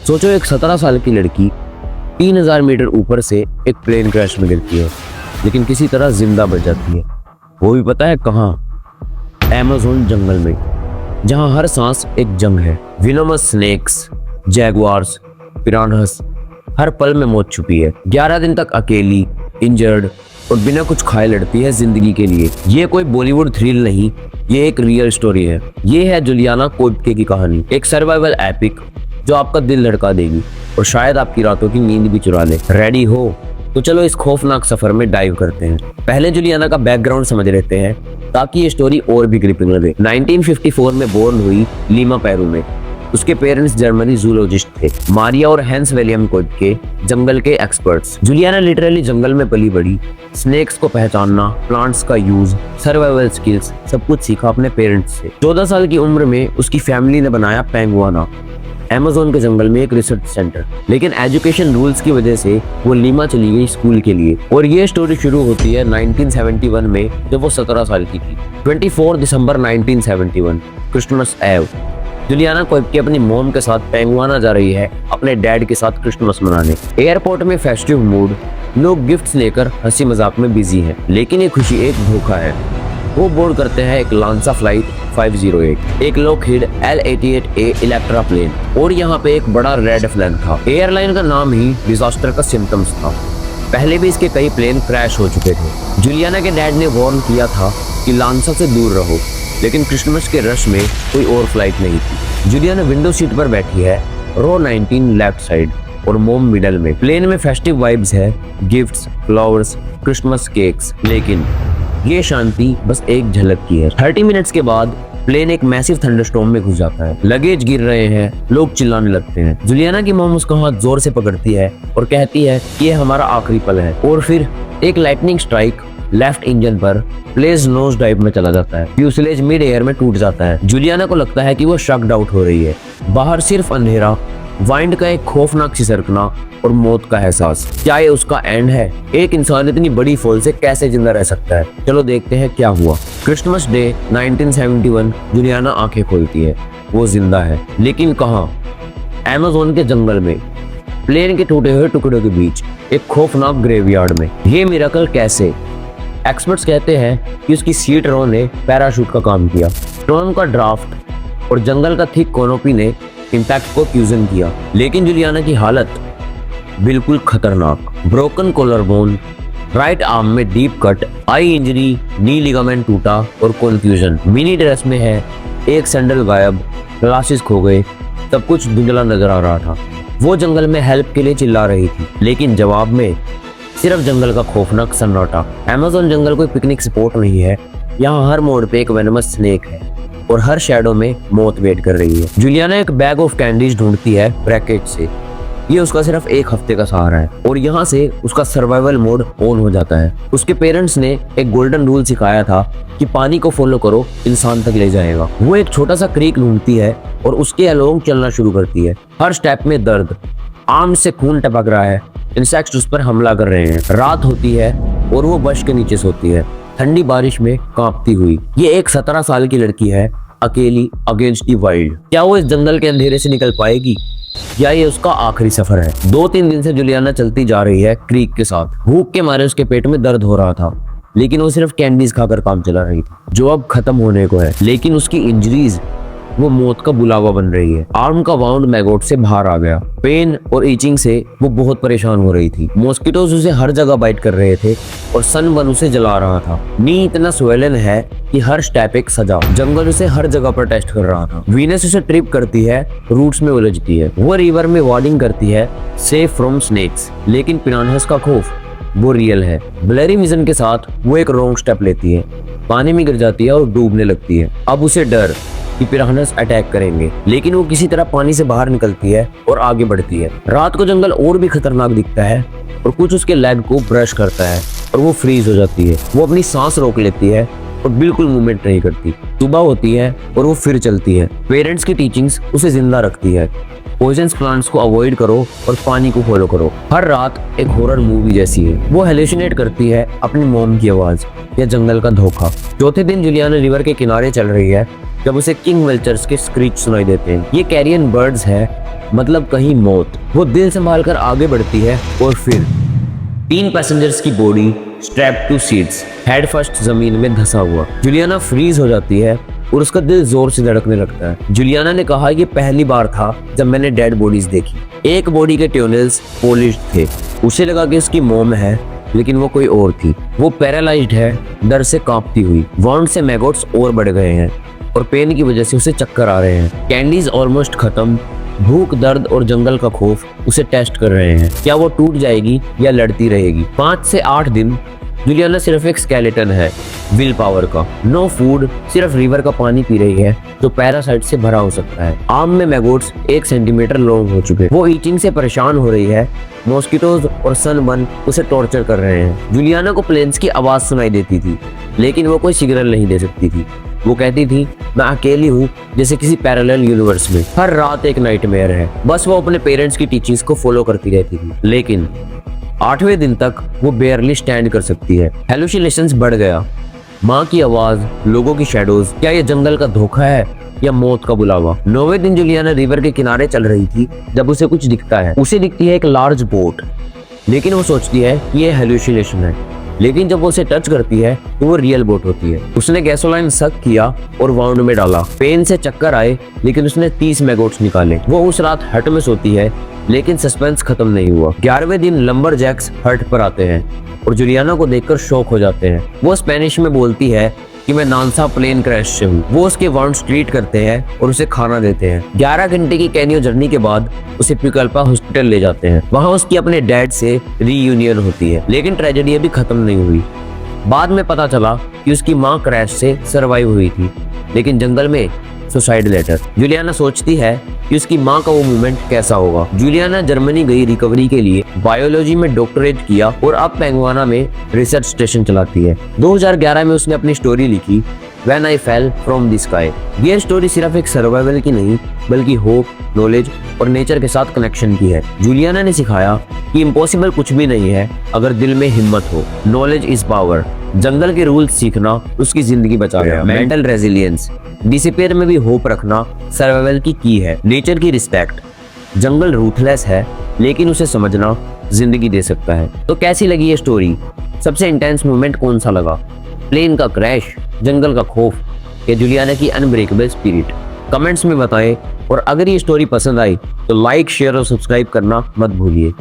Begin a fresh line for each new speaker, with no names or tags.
सोचो, एक 17 साल की लड़की 3000 मीटर ऊपर से एक प्लेन क्रैश में गिरती है, लेकिन किसी तरह जिंदा बच जाती है। वो भी पता है कहाँ? अमेज़न जंगल में, जहाँ हर सांस एक जंग है। विनोमस स्नेक्स, जैगुआर्स, पिरान्हास, हर पल में मौत छुपी है। 11 दिन तक अकेली, इंजर्ड और बिना कुछ खाए लड़ती है जिंदगी के लिए। ये कोई बॉलीवुड थ्रिल नहीं, ये एक रियल स्टोरी है। ये है जुलियाना कोइप्के की कहानी, एक सर्वाइवल एपिक जो आपका दिल धड़का देगी और शायद आपकी रातों की नींद भी चुरा ले। रेडी हो? तो चलो इस खौफनाक सफर में डाइव करते हैं। पहले जुलियाना का बैकग्राउंड समझ लेते हैं ताकि ये स्टोरी और भी ग्रिपिंग लगे। 1954 में बोर्न हुई लीमा, पेरू में। उसके पेरेंट्स जर्मनी जूलॉजिस्ट थे, मारिया और हैंस विलियम कोइप्के, जंगल के एक्सपर्ट्स। जुलियाना लिटरली जंगल में पली बड़ी, स्नेक्स को पहचानना, प्लांट्स का यूज, सर्वाइवल स्किल्स, सब कुछ सीखा अपने पेरेंट्स से। 14 साल की उम्र में उसकी फैमिली ने बनाया पेंगुआना, अमेज़न के जंगल में एक रिसर्च सेंटर। लेकिन एजुकेशन रूल्स की वजह से वो लीमा चली गई स्कूल के लिए। और ये स्टोरी शुरू होती है 1971 में, जब वो 17 साल की थी। 24 दिसंबर 1971, क्रिसमस एव। जुलियाना कोइप्के अपनी मॉम के साथ पेंगुआना जा रही है अपने डैड के साथ क्रिसमस मनाने। एयरपोर्ट में फेस्टिव मूड, लोग गिफ्ट्स लेकर हंसी मजाक में बिजी हैं। लेकिन ये खुशी एक धोखा है। वो बोर्ड करते हैं एक लांसा फ्लाइट 508, एक लॉकहीड L-88A इलेक्ट्रा प्लेन, और यहाँ पे एक बड़ा रेड फ्लैग था। एयरलाइन का नाम ही डिजास्टर का सिम्टम्स था। पहले भी इसके कई प्लेन क्रैश हो चुके थे। जुलियाना के डैड ने वार्न किया था कि लांसा से दूर रहो, लेकिन क्रिसमस के रश में कोई और फ्लाइट नहीं थी। जुलियाना विंडो सीट पर बैठी है, रो 19 लेफ्ट साइड और मोम मिडल में। प्लेन में फेस्टिव वाइब्स है, गिफ्ट्स, फ्लावर्स, क्रिसमस केक्स। लेकिन ये शांति बस एक झलक की है। 30 मिनट्स के बाद प्लेन एक मैसिव थंडरस्टॉर्म में घुस जाता है। लगेज गिर रहे हैं, लोग चिल्लाने लगते हैं। जुलियाना की मॉम उसका हाथ जोर से पकड़ती है और कहती है कि ये हमारा आखिरी पल है। और फिर एक लाइटनिंग स्ट्राइक लेफ्ट इंजन पर, प्लेन नोज डाइव में चला जाता है। फ्यूसलेज मिड एयर में टूट जाता है। जुलियाना को लगता है कि वो शॉक्ड आउट हो रही है। बाहर सिर्फ अंधेरा, वाइंड का एक खौफनाक सिसकना और मौत का एहसास। क्या ये उसका एंड है? एक इंसान इतनी बड़ी फॉल से कैसे जिंदा रह सकता है? चलो देखते हैं क्या हुआ। क्रिसमस डे 1971, जुलियाना आंखें खोलती है। वो जिंदा है, लेकिन कहाँ? अमेज़न के जंगल में, प्लेन के टूटे हुए टुकड़ों के बीच, एक खौफनाक ग्रेवयार्ड में। ये मिरेकल कैसे? एक्सपर्ट्स कहते हैं कि उसकी सीट रो ने पैराशूट का काम किया। स्टॉर्म का ड्राफ्ट और जंगल का थिक कैनोपी ने इम्पैक्ट को फ्यूजन किया। लेकिन जुलियाना की हालत बिल्कुल खतरनाक। Broken collar bone, right arm में deep cut, eye injury, knee ligament टूटा और कन्फ्यूजन। मिनी ड्रेस में है, एक सैंडल गायब, ग्लासेस खो गए, सब कुछ धुंधला नजर आ रहा था। वो जंगल में हेल्प के लिए चिल्ला रही थी, लेकिन जवाब में सिर्फ जंगल का खौफनाक सन्नाटा। अमेज़न जंगल कोई पिकनिक स्पॉट नहीं है। यहाँ हर मोड़ पे एक वेनमस स्नेक है और हर शैडो में मौत वेट कर रही है। जुलियाना एक बैग ऑफ कैंडीज ढूंढती है ब्रैकेट से। ये उसका सिर्फ एक हफ्ते का सहारा है और यहाँ से उसका सर्वाइवल मोड ऑन हो जाता है। उसके पेरेंट्स ने एक गोल्डन रूल सिखाया था कि पानी को फॉलो करो, इंसान तक ले जाएगा। वो एक छोटा सा क्रीक ढूंढती है और उसके अलोंग चलना शुरू करती है। हर स्टेप में दर्द, आर्म से खून टपक रहा है, इंसेक्ट्स उस पर हमला कर रहे हैं। रात होती है और वो बश के नीचे सोती है, ठंडी बारिश में कांपती हुई। ये एक 17 साल की लड़की है, अकेली, अगेंस्ट दी वाइल्ड। क्या वो इस जंगल के अंधेरे से निकल पाएगी या ये उसका आखिरी सफर है? 2-3 दिन से जुलियाना चलती जा रही है क्रीक के साथ। भूख के मारे उसके पेट में दर्द हो रहा था, लेकिन वो सिर्फ कैंडीज खाकर काम चला रही थी, जो अब खत्म होने को है। लेकिन उसकी इंजरीज वो मौत का बुलावा बन रही है। आर्म का वाउंड मैगोट से बाहर आ गया। पेन और ईचिंग से वो बहुत परेशान हो रही थी। मॉस्किटोज उसे हर जगह बाइट कर रहे थे और सनबर्न उसे जला रहा था। नी इतना स्वेलन है कि हर स्टेप एक सजा। जंगल उसे हर जगह पर टेस्ट कर रहा था। वीनस उसे ट्रिप करती है, रूट्स में उलझती है। वो रिवर में वार्निंग करती है, सेफ फ्रॉम स्नेक्स। लेकिन पिरान्हास का खौफ वो रियल है। ब्लरी विजन के साथ वो एक रॉन्ग स्टेप लेती है, पानी में गिर जाती है और डूबने लगती है। अब उसे डर कि पिरान्हास अटैक करेंगे, लेकिन वो किसी तरह पानी से बाहर निकलती है और आगे बढ़ती है। रात को जंगल और भी खतरनाक दिखता है और कुछ उसके लेग को ब्रश करता है और वो फ्रीज हो जाती है। वो अपनी सांस रोक लेती है और बिल्कुल मूवमेंट नहीं करती। सुबह होती है और वो फिर चलती है। पेरेंट्स की टीचिंग्स उसे जिंदा रखती है। पॉइजनस प्लांट्स को अवॉइड करो और पानी को फॉलो करो। हर रात एक हॉरर मूवी जैसी है। वो हेलुसिनेट करती है अपनी मॉम की आवाज या जंगल का धोखा। चौथे दिन जुलियाना रिवर के किनारे चल रही है जब उसे किंग वल्चर्स के स्क्रीच सुनाई देते हैं। ये कैरियन बर्ड्स है, मतलब कहीं मौत। वो दिल संभाल कर आगे बढ़ती है और फिर 3 पैसेंजर्स की body strap two seats head first जमीन में धंसा हुआ। जूलियाना फ्रीज हो जाती है और उसका दिल जोर से धड़कने लगता है। जूलियाना ने कहा, ये पहली बार था जब मैंने डेड बॉडीज देखी। एक बॉडी के ट्यूनल्स पॉलिश्ड थे। उसे लगा कि उसकी मॉम है, लेकिन वो कोई और थी। वो पैरालाइज्ड है, डर से कांपती हुई। वाउंड से मैगोट्स और बढ़ गए हैं और पेन की वजह से उसे चक्कर आ रहे हैं। कैंडीज ऑलमोस्ट खत्म। भूख, दर्द और जंगल का खौफ उसे टेस्ट कर रहे हैं। क्या वो टूट जाएगी या लड़ती रहेगी? 5 से 8 दिन जूलियाना सिर्फ एक स्केलेटन है, विल पावर का। नो फूड, सिर्फ रिवर का पानी पी रही है जो पैरासाइट से भरा हो सकता है। आर्म में मैगोट्स 1 सेंटीमीटर लॉन्ग हो चुके। वो ईटिंग से परेशान हो रही है। मॉस्किटोज और सनबर्न उसे टॉर्चर कर रहे हैं। जूलियाना को प्लेन्स की आवाज सुनाई देती थी, लेकिन वो कोई सिग्नल नहीं दे सकती थी। वो कहती थी, मैं अकेली हूँ, जैसे किसी पैरेलल यूनिवर्स में। हर रात एक नाइटमेयर है। बस वो अपने पेरेंट्स की टीचिंग्स को फॉलो करती रहती थी। लेकिन 8वें दिन तक वो बेयरली स्टैंड कर सकती है। हेलुसिनेशंस बढ़ गया। माँ की आवाज, लोगों की शैडोज। क्या ये जंगल का धोखा है या मौत का बुलावा? 9वें दिन जूलियाना रिवर के किनारे चल रही थी जब उसे कुछ दिखता है। उसे दिखती है एक लार्ज बोट, लेकिन वो सोचती है कि ये हेलुसिनेशन है। लेकिन जब वो उसे टच करती है तो वो रियल बोट होती है। उसने गैसोलाइन सक किया और वाउंड में डाला। पेन से चक्कर आए, लेकिन उसने 30 मैगोट्स निकाले। वो उस रात हट में सोती है, लेकिन सस्पेंस खत्म नहीं हुआ। 11वें दिन लंबरजैक्स हट पर आते हैं और जूलियाना को देखकर शॉक हो जाते हैं। वो स्पेनिश में बोलती है कि मैं नानसा प्लेन क्रैश से हूँ। वो उसके वाउंड्स ट्रीट करते हैं और उसे खाना देते हैं। 11 घंटे की कैनियो जर्नी के बाद उसे पिकल्पा हॉस्पिटल ले जाते हैं। वहाँ उसकी अपने डैड से रीयूनियन होती है, लेकिन ट्रेजेडी अभी खत्म नहीं हुई। बाद में पता चला कि उसकी माँ क्रैश से सर्वाइव हुई थी, लेकिन जंगल में सुसाइड लेटर। जूलियाना सोचती है कि उसकी माँ का वो मोमेंट कैसा होगा। जूलियाना जर्मनी गई रिकवरी के लिए, बायोलॉजी में डॉक्टरेट किया और अब पेंगुआना में रिसर्च स्टेशन चलाती है। 2011 में उसने अपनी स्टोरी लिखी, When I Fell From the Sky। ये स्टोरी सिर्फ एक सर्वाइवल की नहीं, बल्कि होप, नॉलेज और नेचर के साथ कनेक्शन की है। जूलियाना ने सिखाया कि इम्पॉसिबल कुछ भी नहीं है अगर दिल में हिम्मत हो। Knowledge is power. जंगल के रूल्स सीखना उसकी जिंदगी बचा गया। मेंटल रेजिलियंस, डिसिपेयर में भी होप रखना सर्वाइवल की है। नेचर की रिस्पेक्ट, जंगल रूथलेस है, लेकिन उसे समझना जिंदगी दे सकता है। तो कैसी लगी ये स्टोरी? सबसे इंटेंस मोमेंट कौन सा लगा? प्लेन का क्रैश, जंगल का खौफ या जूलियाना की अनब्रेकेबल स्पिरिट? कमेंट्स में बताएं। और अगर ये स्टोरी पसंद आई तो लाइक, शेयर और सब्सक्राइब करना मत भूलिए।